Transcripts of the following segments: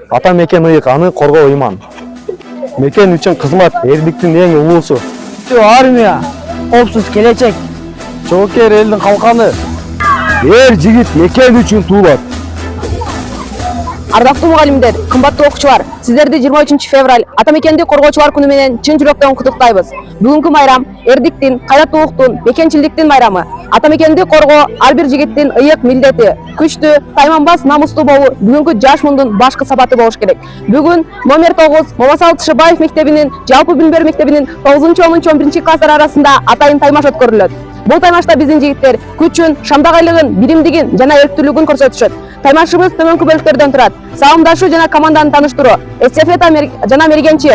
Ата мекен ыйык, аны коргоо ыйман. Мекен үчүн кызмат элдиктин эң улуусу. Армия, коопсуз келечек. Жоокер элдин калканы. Жигит мекен үчүн туулат. Ардактуу мугалимдер, кымбаттуу окуучулар, сиздерди 23 февраль ата мекенди коргоочулар күнү менен чын жүрөктөн куттуктайбыз. Бүгүнкү майрам эрдиктин, кайраттуулуктун, мекенчилдиктин майрамы. Ата мекенди коргоо ар бир жигиттин ыйык милдети. Күчтүү, тайманбас, намустуу болуу бүгүнкү жаш мундун башкы сапаты болуш керек. Бүгүн номер 9 Момасал Тышыбаев мектебинин, жалпы билим берүү мектебинин 9-10-11 класстар арасында атайын таймаш өткөрүлөт. Бул таймашта биздин жигиттер күчүн, шамдагайлыгын, биримдигин жана эрктүүлүгүн көрсөтүшөт. Таймашыбыз төмөнкү бөлүктөрдөн турат. Салымдашуу жана команданы тааныштыруу, эстафета жана мергенчи,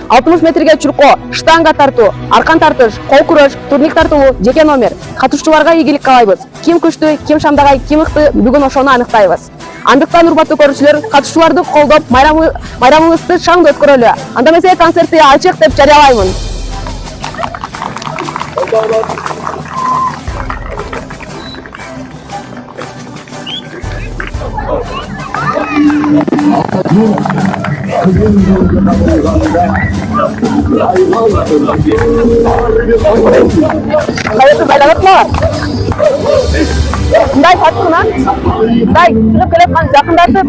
60 метрге чуркоо, штанга тартуу, аркан тартыш, кол күрөш, турник тартылуу, жеке номер. Катышуучуларга ийгилик каалайбыз. Ким күчтүү, ким шамдагай, ким ыкты, бүгүн ошону аныктайбыз. Андыктан урматтуу көрүүчүлөр, катышуучуларды колдоп, майрамыбызды шаңды өткөрөлү. Анда эмесе концертти ачык деп жарыялаймын. Kayıtı baylamak var. Bunday tatlı lan. Bunday kılıp kılıp kan yakındatıp.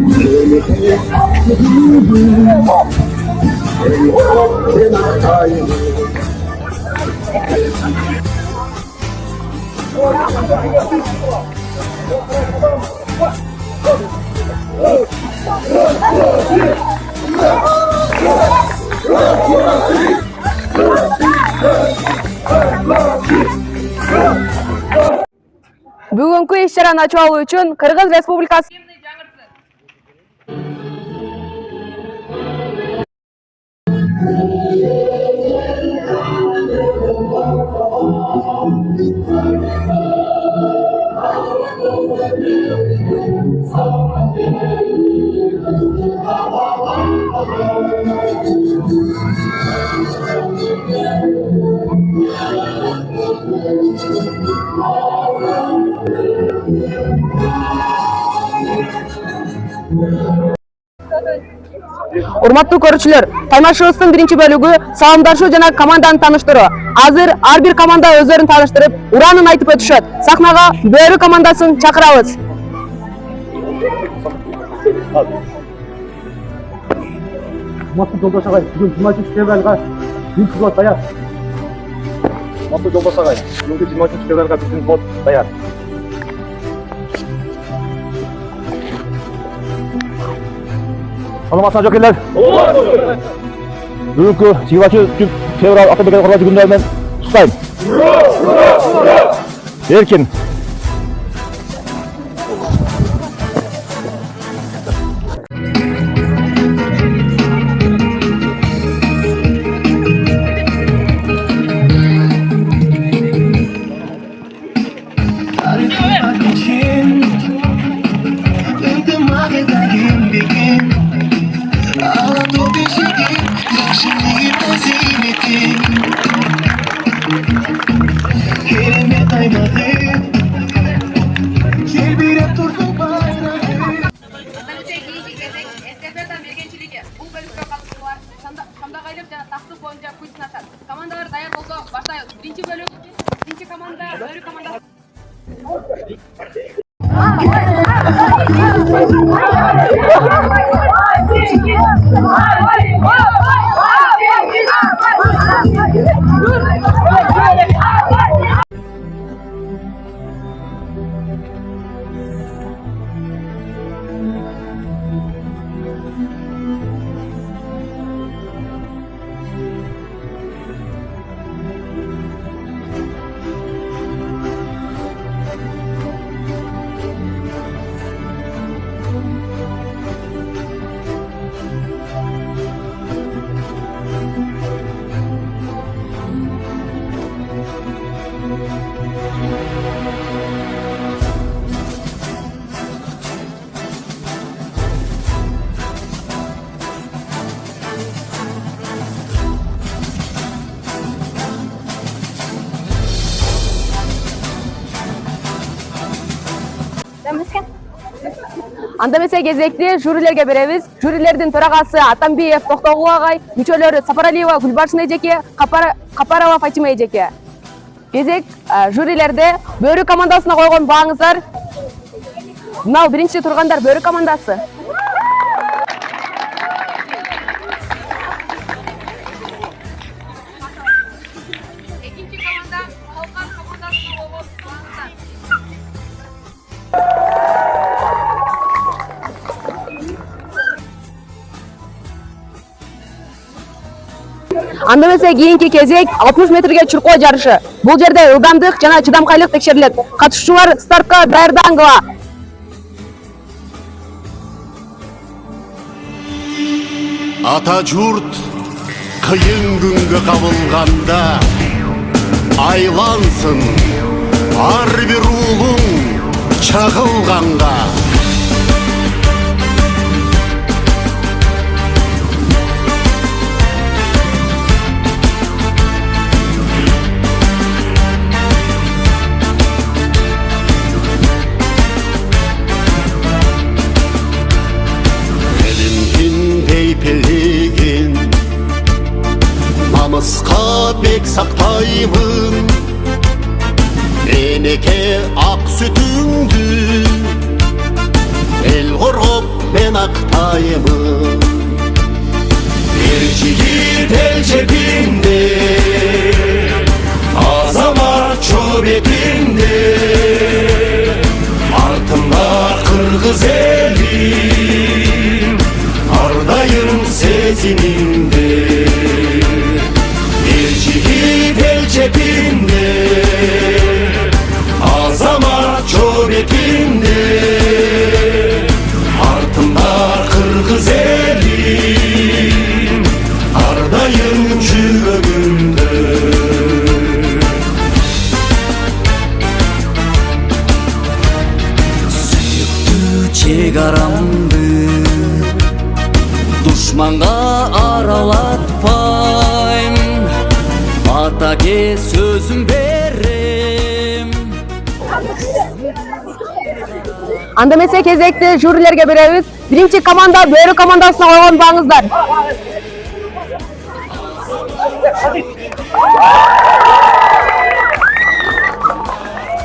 Бүгүнкү иш-чараны ачып алуу үчүн Кыргыз Республикасы Урматтуу көрүүчүлөр, таймашыбыздын биринчи бөлүгү салымдашуу жана команданы тааныштыруу. Азыр ар бир команда өздөрүн тааныштырып, ураанын айтып өтүшөт. Сахнага Бөрү командасын чакырабыз. Урматтуу жолдош агай, бүгүн 23 февралга биздин взвод даяр. Урматтуу жолдош агай, бүгүнкү 23 февралга биздин взвод даяр. Саламатсыздар жокерлер. Бүгүнкү 23 февраль ата мекен коргоочу күнү менен куттуктайм. Эркин. Эстафета мергенчилиги. Бул бөлүккө катышуулар шамдагайлык жана тактык боюнча күч сынашат. Командалар даяр болсо баштайбыз. Биринчи бөлүк, биринчи команда, Бөрү командасы. Анда эмесе кезекти жюрилерге беребиз. Жюрилердин төрагасы Атамбиев Токтогул агай, мүчөлөрү Сапаралиева Гүлбаршын эжеке, Капарова Фатима эжеке. Кезек жюрилерде Бөрү командасына койгон бааңыздар. Мынау биринчи тургандар Бөрү командасы. Экинчи команда Калкан командасына койгон бааңыздар. Анда эмесе кийинки кезек 60 метрге чуркоо жарышы. Бул жерде ылдамдык жана чыдамкайлык текшерилет. Катышуучулар стартка даярдангыла. Ата журт кыйын күнгө кабылганда айлансын ар бир уулуң чагылганга. Пелегин намыска бек сактайбын, менеке ак сүтүңдү эл коргоп мен актайбын. Эр жигит эл жебинде, азамат чоо бетинде, артымда кыргыз элим ардайым сезимимде. Эл жигит эл жебинде, азамат чоо бетинде, артымда кыргыз элим ардайым жүрөгүмдө. Сүйүктүү чек арамды душманга аралатпайм, атаке сөзүм берем. Анда эмесе кезекти жюрилерге беребиз. Биринчи команда Бөрү командасына койгон бааңыздар.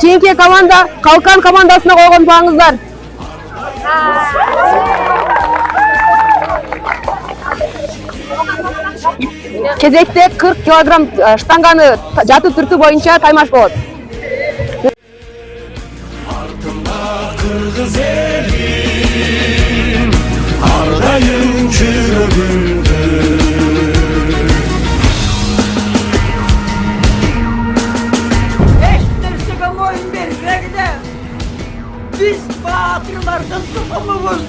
Кийинки команда Калкан командасына койгон бааңыздар. Кезекте 40 килограмм штанганы жатуу түртүү боюнча таймаш болот. Артымда кыргыз элим ардайым жүрөгүмдө. Эштерсеге моюн бербегиде биз баатырлардын тукумубуз.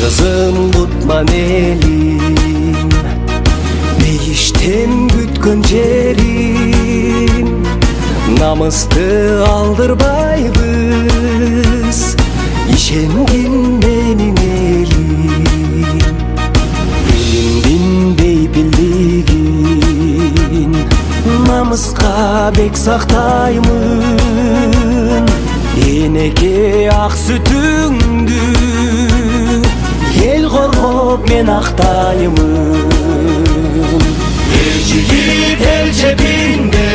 Kızım tutman elim, değişten gütkün jerim, namısты aldırbaybız, işengin menin elim. Elimdin beybilligin, namıska bek saktaymun, eneke ak sütüңdü ел коргоп мен актаймын. Эл жигит эл жебинде,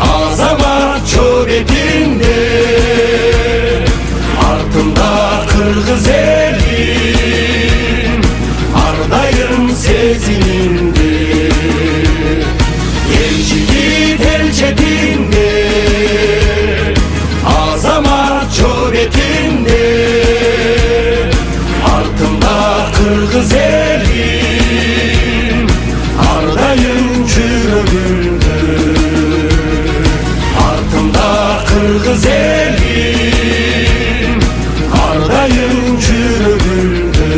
азамат чоо бетинде, артымда кыргыз элим ардайым сезимимде. Эл жигит эл жебинде, азамат чоо бетинде, kırgız elim ardayım жүрөгүмдө. Артымда кыргыз элим ардайым жүрөгүмдө.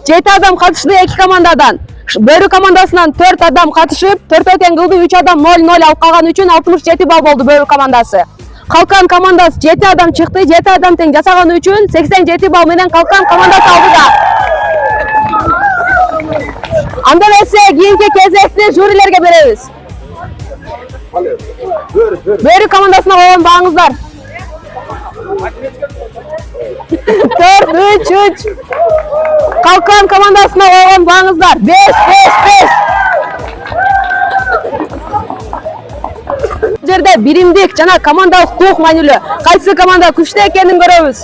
7 адам катышты 2 командадан. Бөрү командасынан 4 адам катышып, 4 тең кылды, 3 адам 0-0 алып калган үчүн 67 балл болду Бөрү командасы. Калкан командасы 7 адам чыкты, 7 адам тең жасаган үчүн 87 балл менен Калкан командасы алдыда. Анда эмесе кийинки кезекти жюрилерге беребиз. Бөрү командасына койгон бааңыздар. 4-3-3. Калкан командасына койгон бааңыздар. 5-5-5. Бул жерде биримдик жана командалык дух маанилүү. Кайсы команда күчтүү экенин көрөбүз.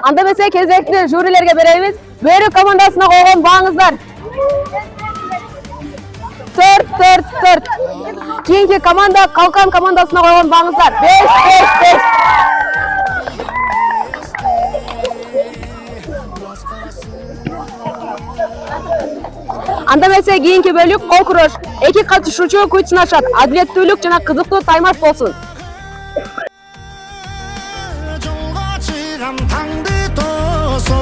Анда эмесе кезекти жюрилерге беребиз. Бөрү командасына койгон бааңыздар. 4-4-4. Кийинки команда Калкан командасына койгон бааңыздар. 5-5-5. Анда эмесе кийинки бөлүк кол кураш. Эки катышуучу күч сынашат. Адилеттүүлүк жана кызыктуу таймаш болсун. Tangdı toso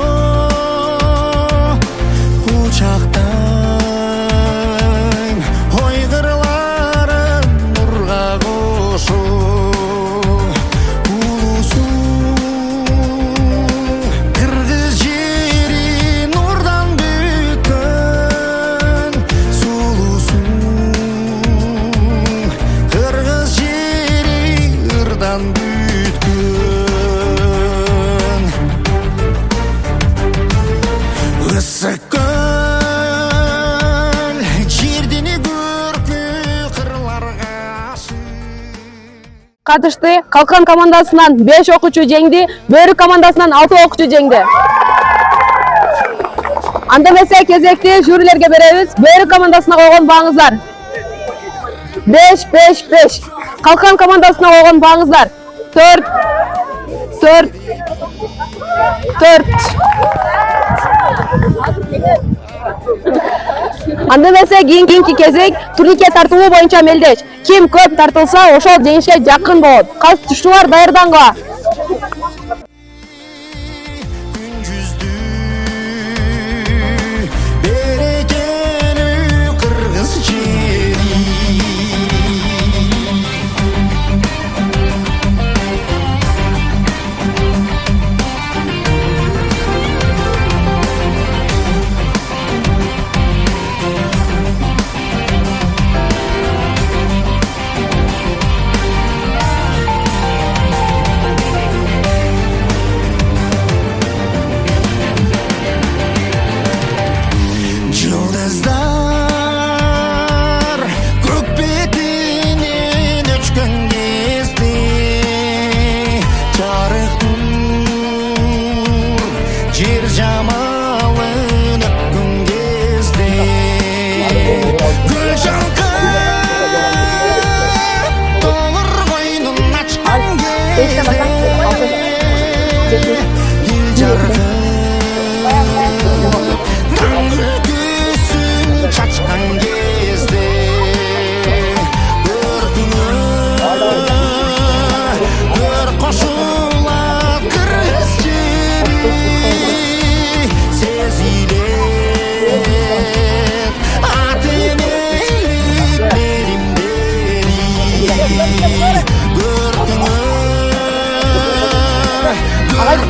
Uçaktan Hoygırların nurga koşu Ulusun Kırgız jeri nurdan büyütkün Sulusun Kırgız jeri ırdan büyütkün Sıkkın Жирдини көркү кырларга Катышты. Калкан командасынан 5 окуучу жеңди, Бөрү командасынан 6 окуучу жеңди. Анда эмесе кезекти жюрилерге беребиз. Бөрү командасына койгон бааңыздар. 5-5-5. Калкан командасына койгон бааңыздар. 4-4-4. Анда эмесе кийинки кезек турникет тартылуу боюнча мелдеш. Ким көп тартылса, ошол жеңишке жакын болот. Катышуучулар даярдангыла. Күнжүздү берекелүү кыргыз жери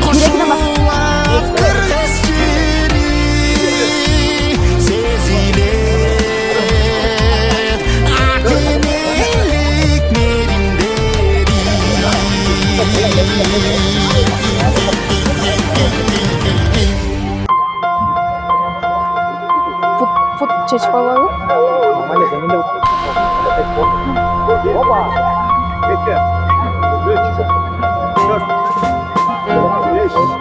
Koşullar kırgız jeri seziler akınelik merimderi Put çeşip alalım. Normalde zeminde Hoppa. Bekle. 3, 4, 5, 6,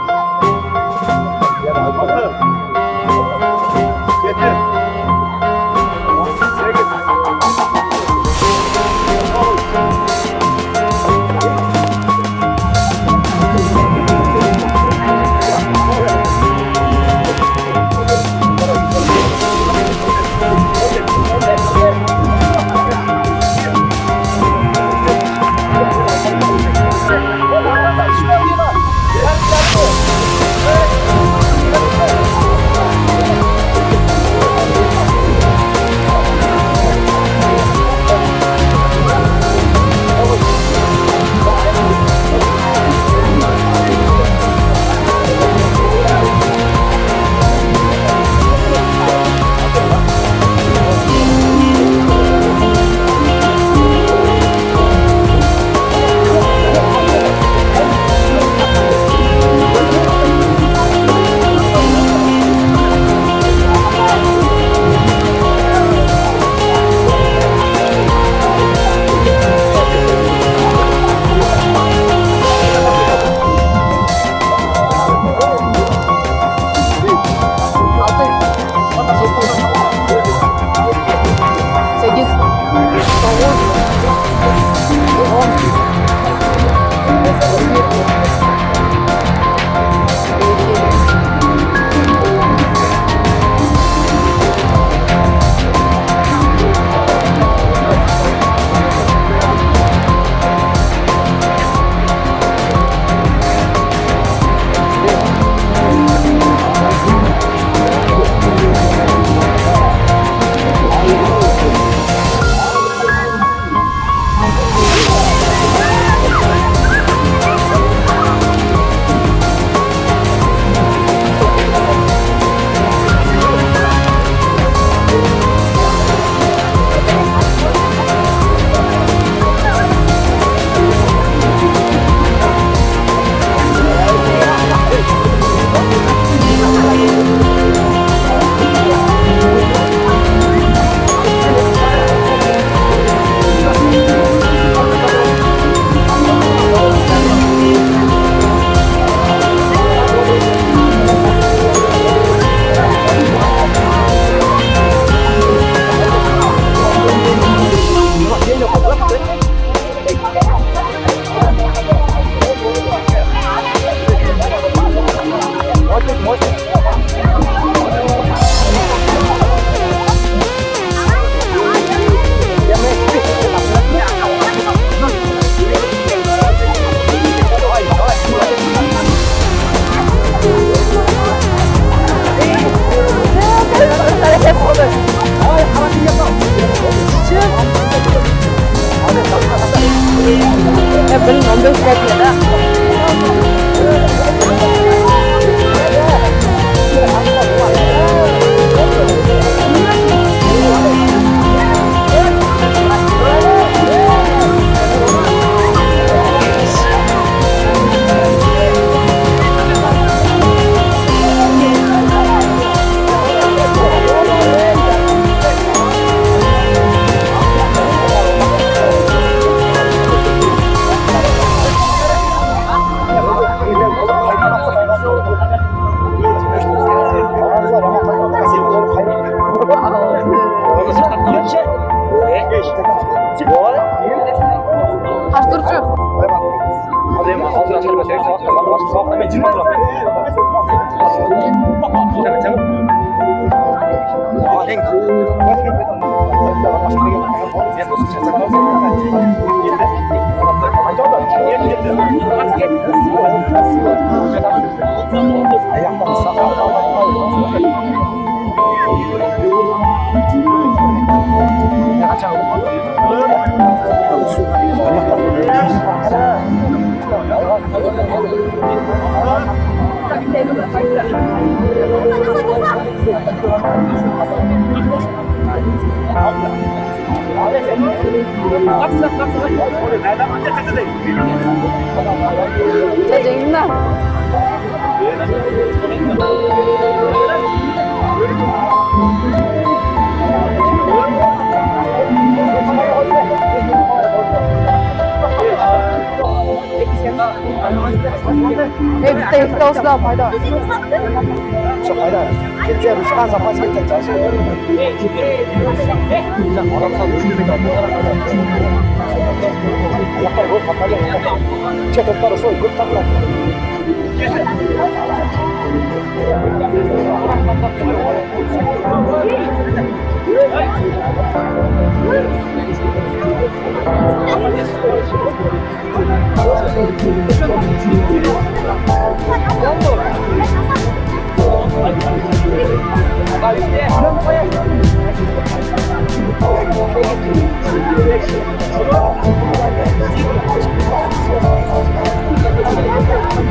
7, 15 metrede. Артурчу. Ayaktan Cacığında. Bitta osla payda.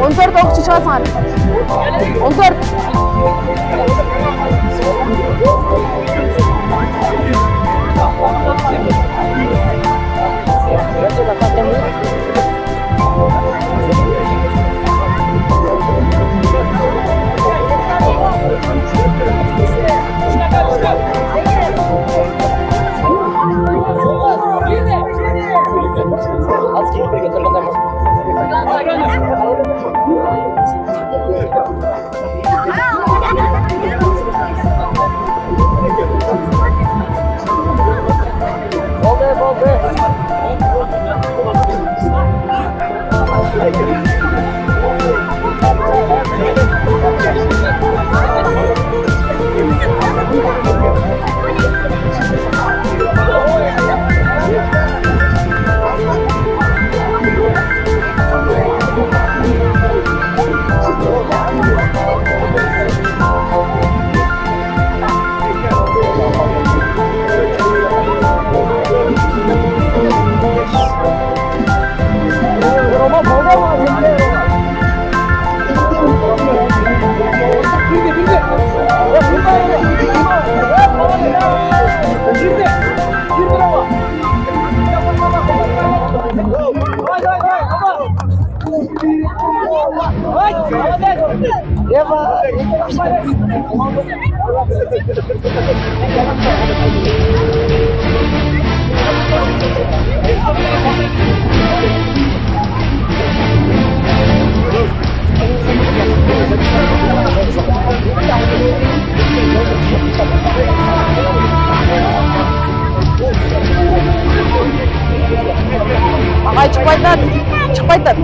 Ontor dokuz çıkarsın. Ontor. Ағай шықпайтын.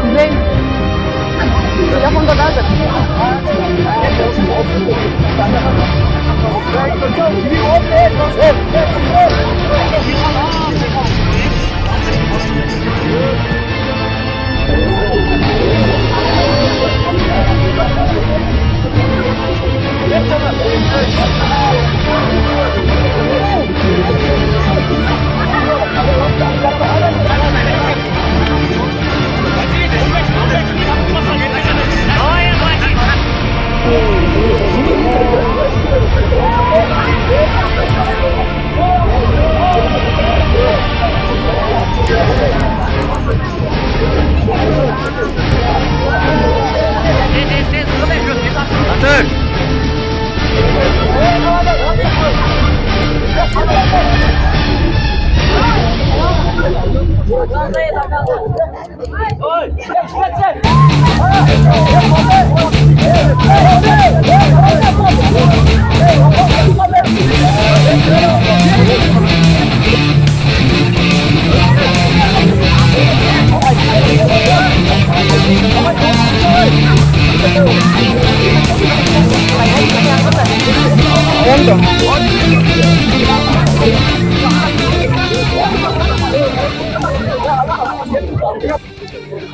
İzleyin. Telefonda da hazır.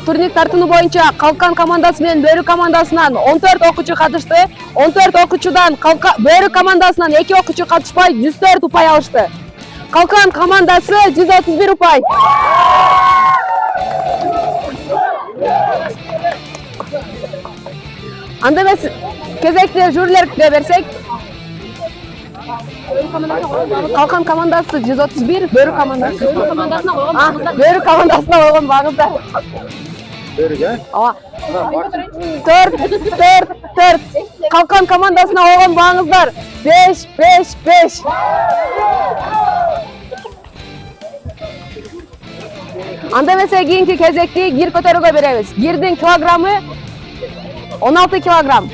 Турнир тартымы боюнча Калкан командасы менен Бөрү командасынан 14 окуучу катышты. 14 окуучудан Бөрү командасынан 2 окуучу катышпай 104 упай алышты. Калкан командасы 131 упай. Анда эмес кезекте жюрилерге берсек. Калкан командасы 131, Бөрү командасы. Бөрү командасына койгон багыздар. Бөрүгө? Ооба. 4. Калкан командасына койгон багыздар 5. Анда эмесе кийинки кезекти гир көтөрүүгө беребиз. Гирдин килограммы 16 килограмм.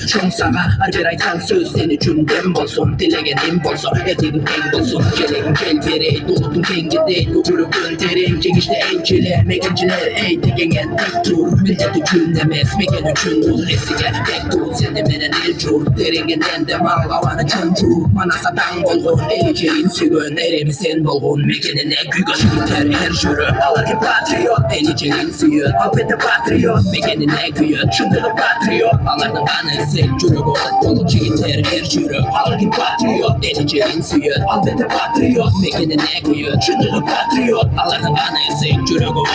Şonsana her bir aytan söz seni cümlem bolsun dilegenim bolsun eteğin eng bolsun geleğin kelberi doğdun tengide doğurukun terin çekişte elçiler mekinciler ey degenen tek tur milleti cümlemez mekan üçün dur esige tek tur seni menen elçur derengenden de mal avanı çoncur bana satan bolgun elçeğin sügün erim sen bolgun mekanine gügün biter her jürü alarken patriot elçeğin suyun apete patriot mekanine güyün şundalı patriot alardan kanısı Jürü dolu çiğiter her jürü Halkın patriot edeceğin suyu Albette patriot mekanine koyun Şundalı patriot Allah'ın anayası Jürü dolu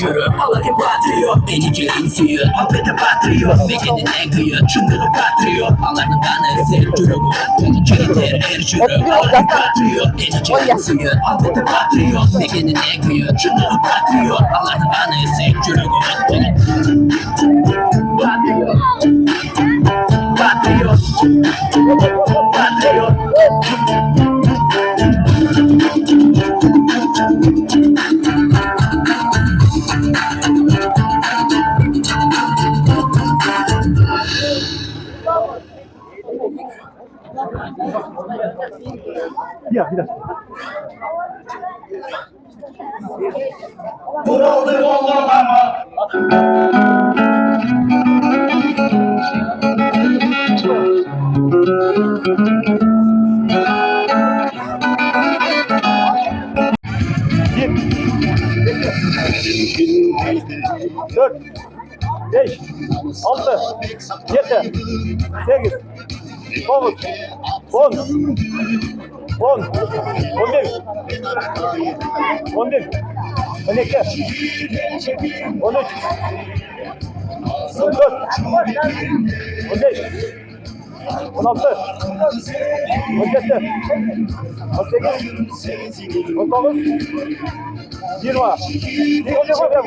Jürü, Allah'ın patriot, edeceğin suyu Albette patriot, mekanine koyun Şundalı patriot, Allah'ın anayası Jürü dolu çiğiter her jürü Allah'ın patriot, edeceğin suyu Albette patriot, mekanine koyun Şundalı patriot, Allah'ın anayası Jürü dolu patriot Ya bir dakika. Dört, beş, altı, yedi, sekiz, dokuz, on, 11, 12, 13, 14, 15, 16, 17, 18, 19, 20. Bir hoca koyalım.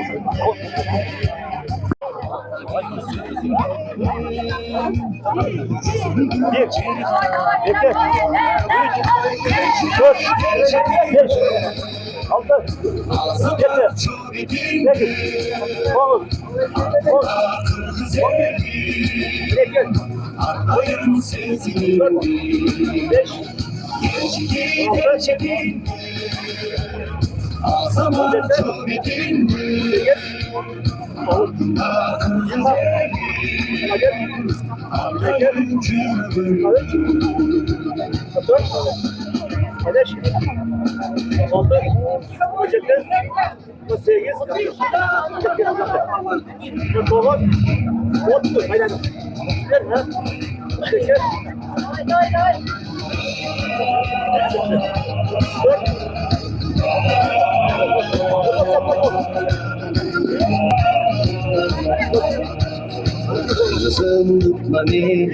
Bir, iki, üç, dört, beş, altı, yedi, sekiz, dokuz, on, 11, 12, 13, 5, 6, Zımlıkla beni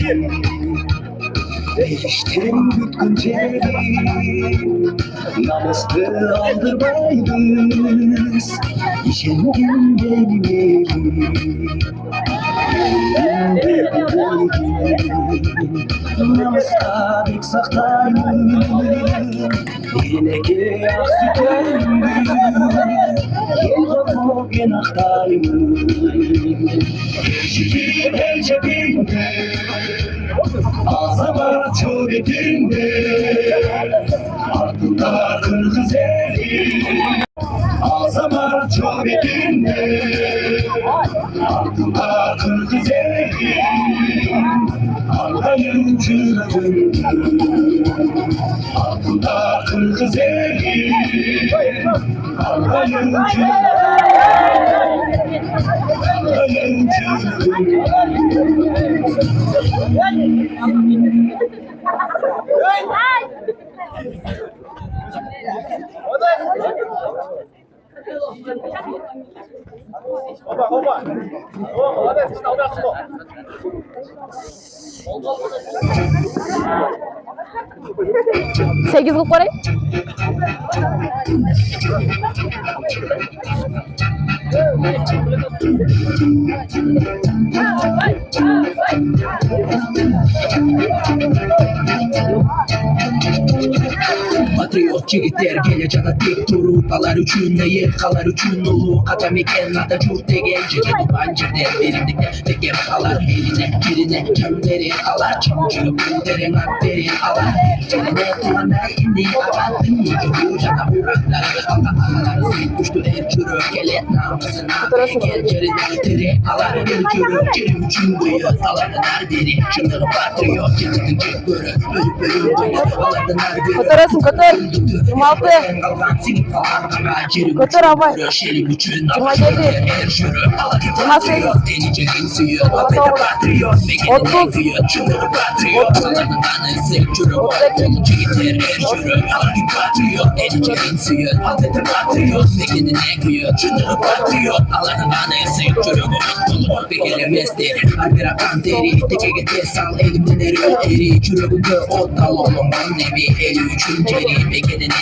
değiştirin bütünce namuslu aldırmaydınız işendim benim namusta bir saktayım yine ki aksitayım yılgıp yenaktayım şikir elçebinde ağzıma çöretinde ardında kırgız eli ağzıma çöretinde ardında kırgız eli ardayım çürüdüm ardında kırgız eli ardayım çürüdüm ardayım çürüdüm. Sekiz kılıp koray. Patriot yigitler geleceğe tek durup alar üçün neyir kalar üçün ulu katam eken ata curt degen jige duman jirden berindikler tekem kalar eline kirine kemleri kalar çimçürüp deren akteri kalar eline kullanay indi abattın yıkı ucada uğraklar alta sen düştü erçürü kelet namusuna gel ceride tere kalar erçürü cirim üçün buyu alardılar deri çınırı patriot yıkıdın çek börü bölüp bölüm buyu alardılar börü Fotoğrafın fotoğraf. 26. Götür abay. 27. 30.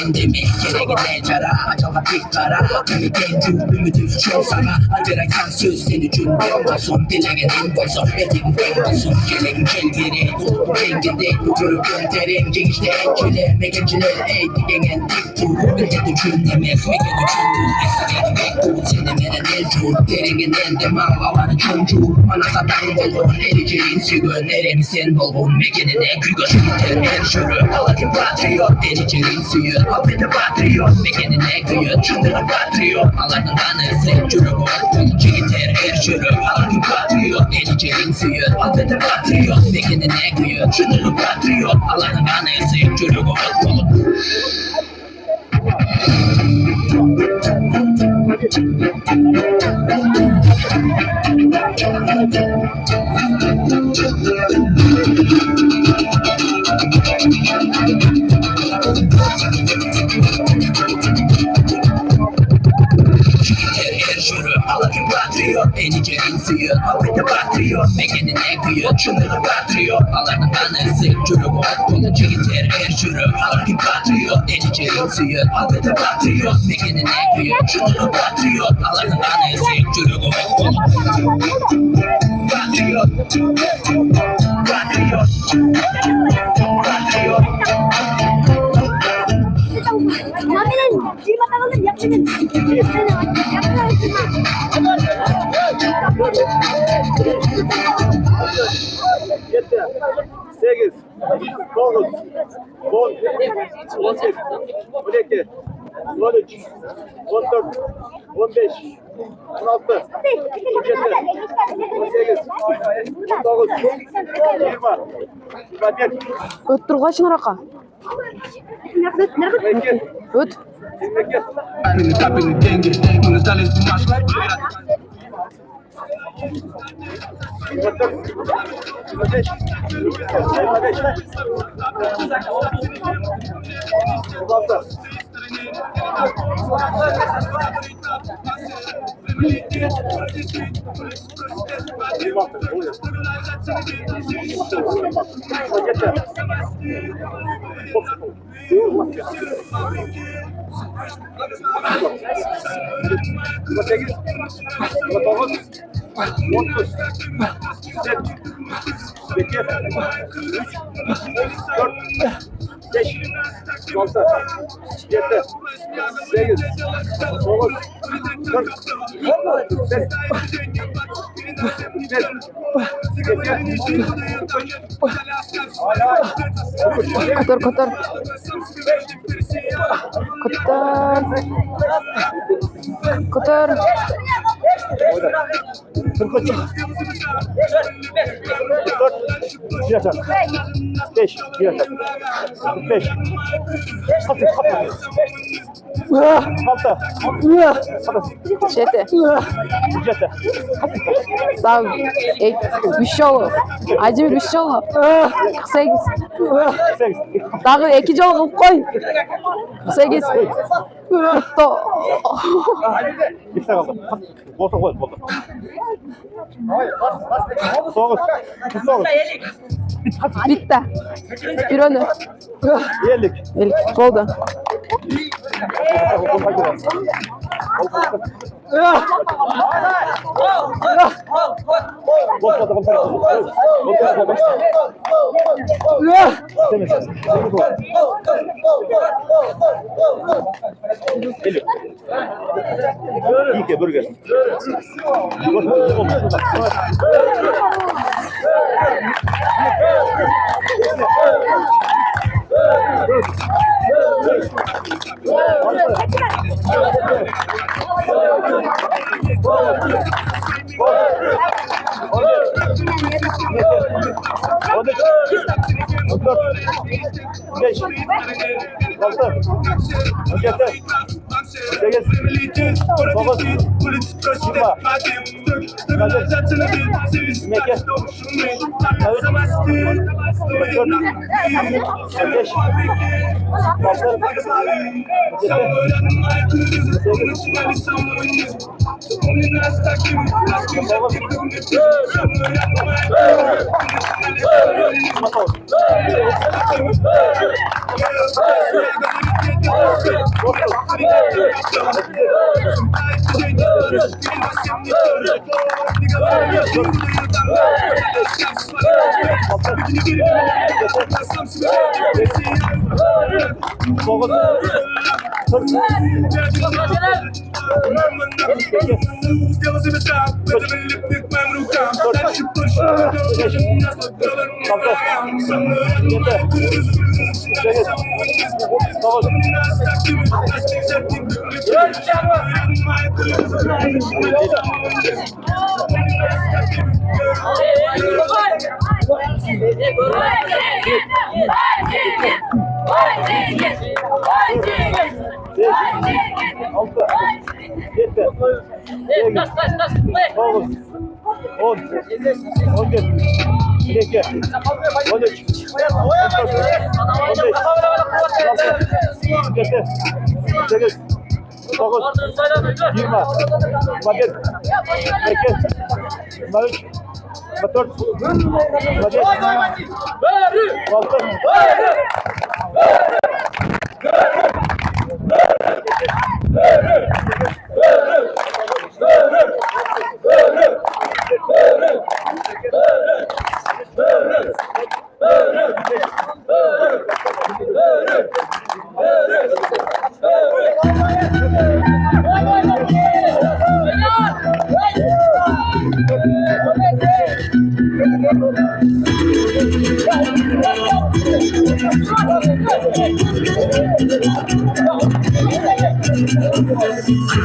Endemi gereğine cara acaba tek kara tabi genci ümidi şu sana acırakan söz seni cümlem olsun dilegenin bolsun etin tek olsun geleğin kelgeri tutun dengede uçurukun terence işte encile megenciler ey digenen dik tur milleti cümlemez megen uçundu esnedi bektu seni menen elcur Terengin endem ağlavanı çoncur Mana satan bolgun ericirin sügün Eremi sen bolgun mekenine gügün Jigiter her jürü Alakin patriot ericirin süyün Alpete patriot mekenine güyün Çındırın patriot Alardan kanı sen jürü Bol jigiter her jürü Alakin patriot ericirin süyün Alpete patriot mekenine güyün Çındırın patriot Alardan kanı sen jürü Bol Alakin patriot, enicerin suyu Alpete patriot, mekenine güyü Çınırı patriot, alardan kanı sıkçürü Kolu çigiter her jürü Alakin patriot, enicerin suyu Alpete patriot, mekenine güyü Çınırı patriot, alardan kanı sıkçürü Kolu patriot Patriot Patriot Namanya terima tangan yakin. Yetti. 8, 9, 10, 11, 12, 13, 14, 15, 16, 17, 18, 19, 20, 21, Öt turgach naraka. 22, Öt. 22. Kapını denge, bunu tales bu maç 24, 25, 26, Kotor kotor. Kotor. 43, 44, 5, 45, Şete. Sağ Üşşoğlu. Acımır Üşşoğlu. 48. Dağı 2 jol kılıp koy. 48. Bitti kaldı. Olsa koy. Soğuz. Bitti. Bir önü. Yerlik. Elik oldu. İyi ki burger.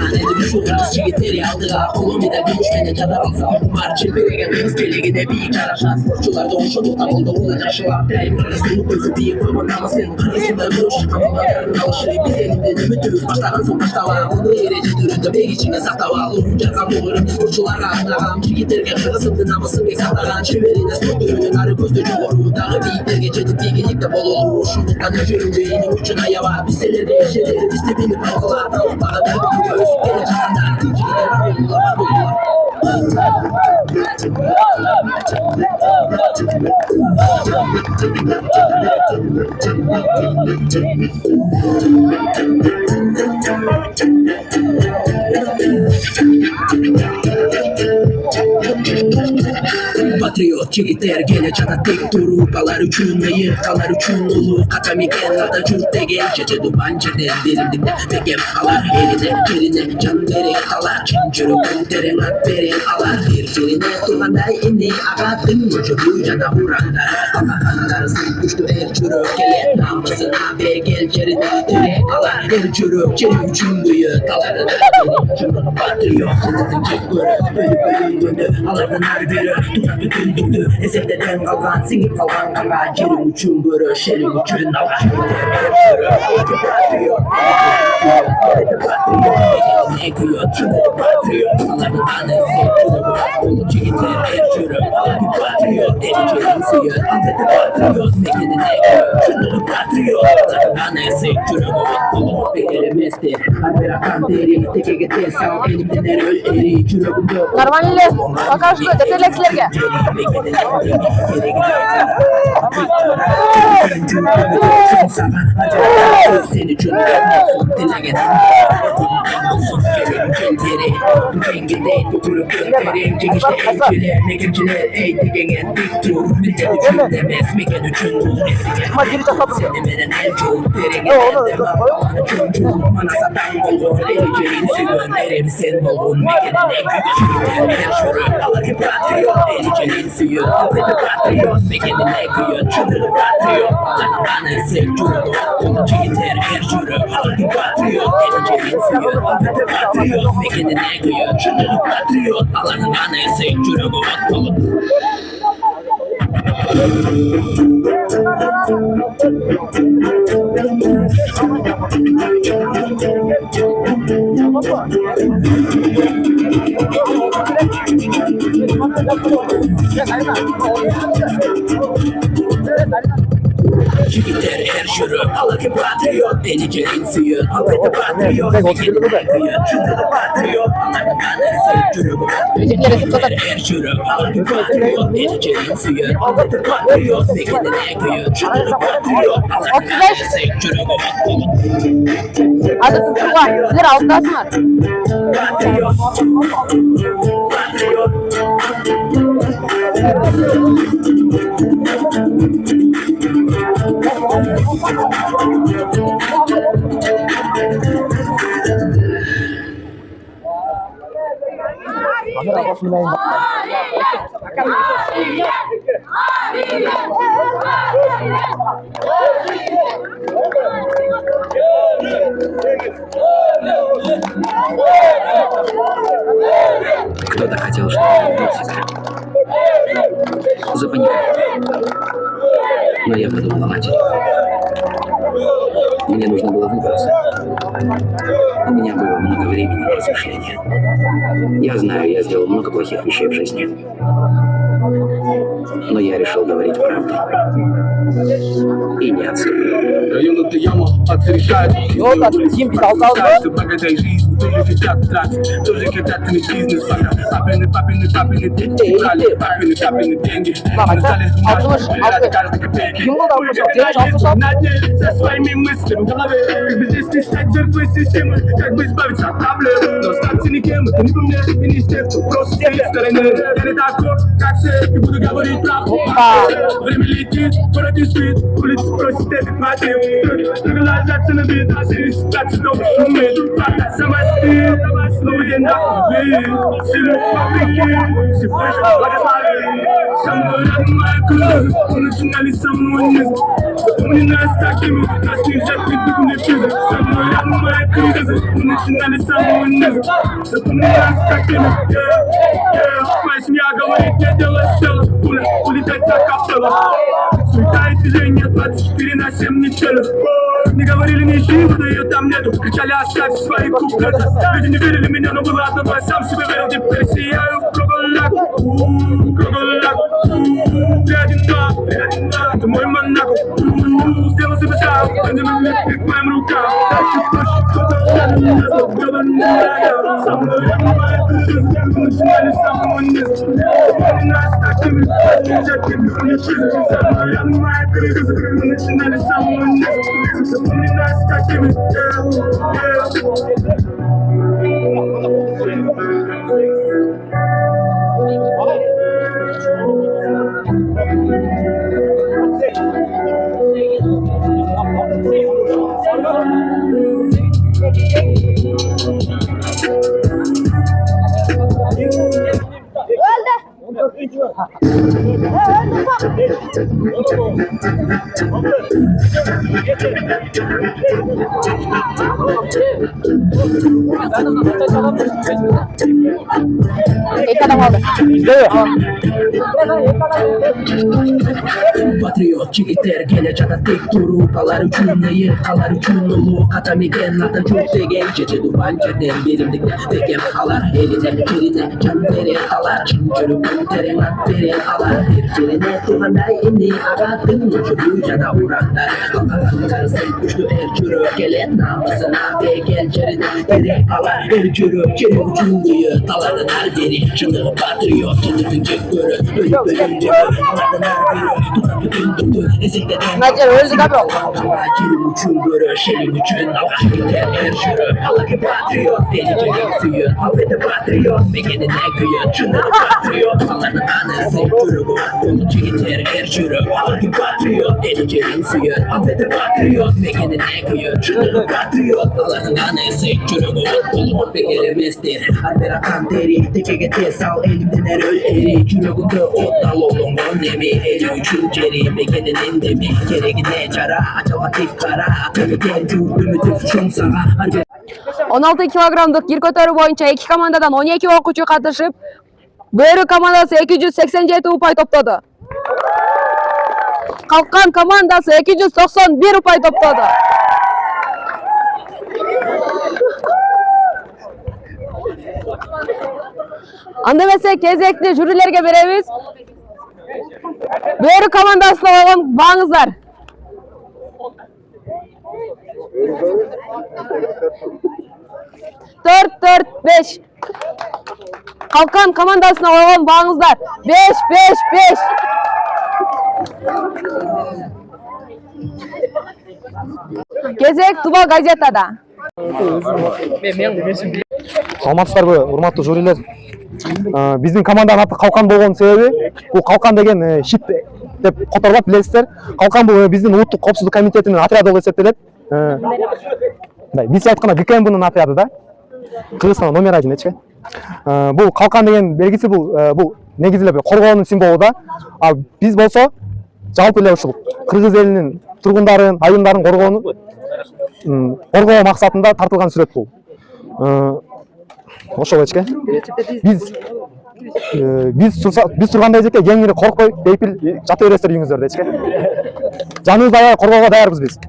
Annedim şu kız çiğitleri aldılar. Kolombiya'da gümüşmene cadar alsa. Var çilberegen kız gelegide bir karaşan. Sporcular doğuşu da oldu olacak şılar. Deyim kırısını kızı deyip fırmanama senin kırısında kırış. Kapıların alışırı biz elimden ümütüz. Başların son baştava. Onu yerece düründü bek içine sahtava. Olunca kan doğurun sporcular rahatlagan. Çiğitlerge kırısındı namasın bek sahtlagan. Çeverine spor dürünün arı gözde çoğuru. Dağı beyitler geçedi bilgilikte bol olur. Şunluktan öcürün beynin uçuna yava. Bizseler de yaşadır biz de bilip algılar. Bağda göğüs gelecek kadar. Çiğitler buldular. Patriot çigitler gene çata tek turu Palar üçün neyir kalar üçün ulu Katamiken lada cürtte gel Çece duman çeden dirimdimde Pegem alar eline keline can veren alar Çinçürü kunteren at veren alar Birbirine tuğanday inni ağattın Ucu buycana vuranda Akakanlar sıkmıştı er çürük gele Namcısına be gel cerine direk alar Er çürük çeri üçün büyük alar Çınını patriot kılıdın çekörü Bölü bölü döndü alardan her biri Tuta bütündüktü eserden kalkan Sinip kalkan kanka Cerim üçün börü şerim üçün alar Patriot ne kıyıyor çınırı patriot Alardan anesi Ulu çekitler her çürü Patriot edeceğim suyu Anteti patriot Mekini ne kıyıyor çınırı patriot Alardan anesi çürü Ulu bekelemezdi Arbera kanteri Teke gete sal elimden er öl eri Çürü bundu Нормально, пока что, детективлерге. Seni için dileğin Renginde tuturup gönderin Çekişte elçiler, nekimciler Ey digeyen dik dur Millet üçün demez, miken üçün dur Seni veren elçul Derin eder Çocuğum bana satan olur Elçilerin sürün Erem sen olun Mekenin eküyor Her şurun alır ki patriot Elçilerin suyu Afeti patriot Mekenin eküyor Çınırı patriot Anı sevcunu Onu çiğiter her şurun alır ki patriot Elçilerin suyu Afeti patriot Mekenin eküyor Çınırı patriot Anı sevcunu Çiğiter her şurun alır ki patriot Elçilerin suyu Afeti patriot Mekenin eküyor Çınırı patriot Anı sevcunu Çiğiter her şurun alır ki patriot Elçilerin suyu Afeti patriot Mekenin eküyor Çınırı patriot Anı sevcunu Hadi tutma, sizler alttasınlar. Patriot Кто-то хотел, чтобы я убил себя. Запаниковал. Но я подумал о матери. Мне нужно было выбраться. У меня было много времени на размышления. Я знаю, я сделал много плохих вещей в жизни. Но я решил говорить правду. И не отступлю. Район это яма, отсрешает. Что богатой жизни тоже хотят тратить, тоже хотят иметь бизнес. Папины деньги брали, папины деньги. Остались бумажки, ради каждой копейки. На деле со своими мыслями в голове. Как бы здесь не стать жертвой системы, как бы избавиться от проблем. Но стать никем, это не по мне и не с тех, кто просто стоит в стороне. Я не такой, как все, и буду говорить правду. Время летит, город не спит, улицы просит этот мотив. Стругализация на вид, а ситуация снова шумит. Факта сама спит, снова день нахуй. Силу фабрики, все больше благослови. Со мной рядом моя кровь, мы начинали с самого низа. Запомни нас такими, нас не взять придуманные физы. Со мной рядом моя кровь, мы начинали с самого низа. Запомни нас такими, моя семья говорит, не делай сделок, пуля, улетать как капелла. Суета и движение 24/7 не челюсть. Не говорили ничего, да ее там нету. Кричали, оставь свои куплеты. Люди не верили в меня, но было одно, я сам себе верил. Теперь сияю в круголяк, это мой Монако. Сделал себе шаг, пойдем к моим рукам. Дальше проще, кто-то рядом, я знал, кто-то со мной рядом, моя жизнь, мы начинали с самого низа. Запомни нас такими, не жизнь. Со мной рядом, моя жизнь, мы начинали с самого низа. Запомни нас такими, Patriot jigitler gelecekte tek turu kalar üçün neyir kalar üçün ulu kata meken ata çok degen geçedi bankerden birimlikte tekem kalar eline kirine can veren kalar çürükün teren at veren kalar birbirine tuğanday inni agatın uçurucu da uğranlar akalanlar sen güçlü erçürü gelen namusuna bekel cerine direk kalar erçürü çeri uçunluyu taladın her biri çınır patriot çınırın çekbörü ölüp ölünce aladın her biri tutan bütün ezikleden Nacer öldü tabi o. Cirim uçun görü şelim üçün avaş gider erçürü Alaki patriot deneyeceğim suyu Affede patriot mekenine kıyın çınırı patriot aladın anısı çürüğü Onu çekiter erçürü Alaki patriot deneyeceğim suyu Affede patriot mekenine kıyın çınırı patriot aladın anısı çürüğü Onu bekelemezdir Albera kanteri tekegete sal elimden er öl eri Çürüğünde ottal olun nemi eli üçün ceri mekeninin demi gereğine cara acaba tek kara akıllı genci ümidi şonsağa harbi 16 kilogramdык ер көтөрүү боюнча эки командадан 12 окуучу катышып, Бөөрү командасы 287 упай топтоду. Калкан командасы 291 упай топтоду. Анда эмесе кезекти жюрилерге беребиз. Бөөрү командасына болгон бааңыздар. Төрт, 5. Калкан командасына койгон бааңыздар. 5. Кезек Туба газетада. Саламатсыздарбы, урматтуу жюрилер. Биздин команданын аты Калкан болгон себеби, бул Калкан деген шит деп которулат, билесиздер. Калкан бул биздин улуттук коопсуздук комитетинин отряды болуп эсептелет. Биз айтканда ГКМБнын отряды да. Кыргызстанда номер 1 нече? Бул калкан деген белгиси бул негизи эле коргоонун символу да. А биз болсо жалпы эле ушул кыргыз элинин тургундарын, айылдарын коргоо максатында тартылган сүрөт бул. Ошол эчке. Биз тургандай эжеке кеңири коркпой, бейпил жата бересиздер үйүңүздөрдө эчке. Жаныбызды аябай коргоого даярбыз биз.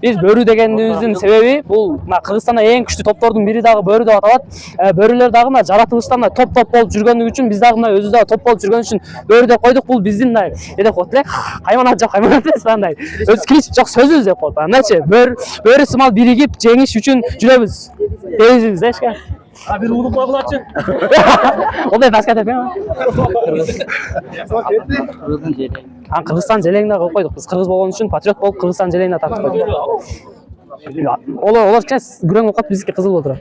Биз бөрү дегенибиздин себеби бул мына Кыргызстанда эң күчтүү топтордун бири дагы бөрү деп аталат. Бөрүлөр дагы мына жаратылыштан топ болуп жүргөндүгү үчүн биз дагы мына өзүбүз дагы топ болуп жүргөн үчүн бөрү деп койдук. Бул биздин мындай деп коет эле. Кайманат эмес андай. Өз кириш жок сөзүбүз деп коет. Андайчы бөрү сымал биригип жеңиш үчүн жүрөбүз. Дейбиз да эшке. Bir uluk koygulatçı. Onday basket yapayım. Kırgızstan jeleğinde koyup koyduk. Biz Kırgız bolğon üçün patriot bolup Kırgızstan jeleğinde tartıp koyduk. Olar güreң okap bizdiki kızıl olur.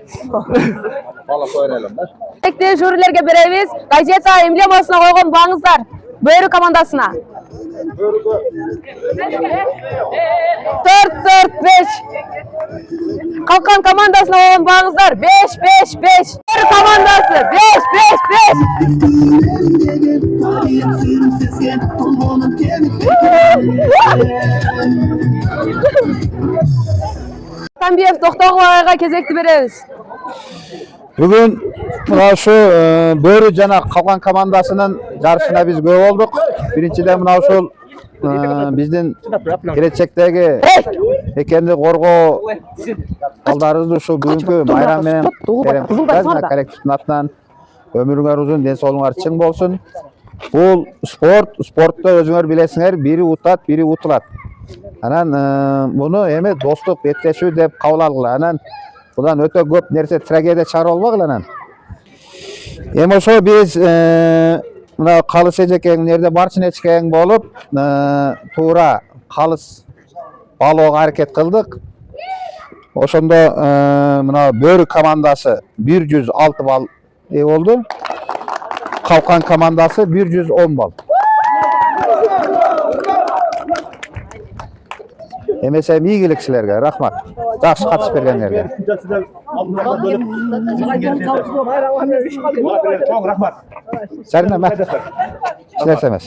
Tekte jürilerge berебиз. Газета эмблемасына койгон баңыздар. Бөрү командасына. 4-4-5. Kalkan komandasına olan bağızlar 5-5-5. Börü komandası 5-5-5. Tambiyev Toktog'oyga kezekti berебиz. Бүгүн мына ушу Бөрү жана Калкан командасынын жарышына биз көп болдук. Биринчиден мына ушул биздин келечектеги экенди коргоо балдарыбызды ушул бүгүнкү майрам менен коллективдин атынан өмүрүңөр узун, ден соолугуңар чың болсун. Бул спортто өзүңөр билесиңер, бири утат, бири утулат. Анан муну эми достук, беттешүү деп кабыл алгыла. Анан будан өтө көп нерсе трагедия чыгарып албагыла анан. Эми ошо биз мына калыс эжекең жерде барчын эчкең болуп, туура калыс балоого аракет кылдык. Ошондо мына Бөрү командасы 106 балл болду. Калкан командасы 110 балл. Эмесем ийгилик силерге, рахмат. Жакшы катышып бергениңерге. Рахмат. Сарина, силер эмес.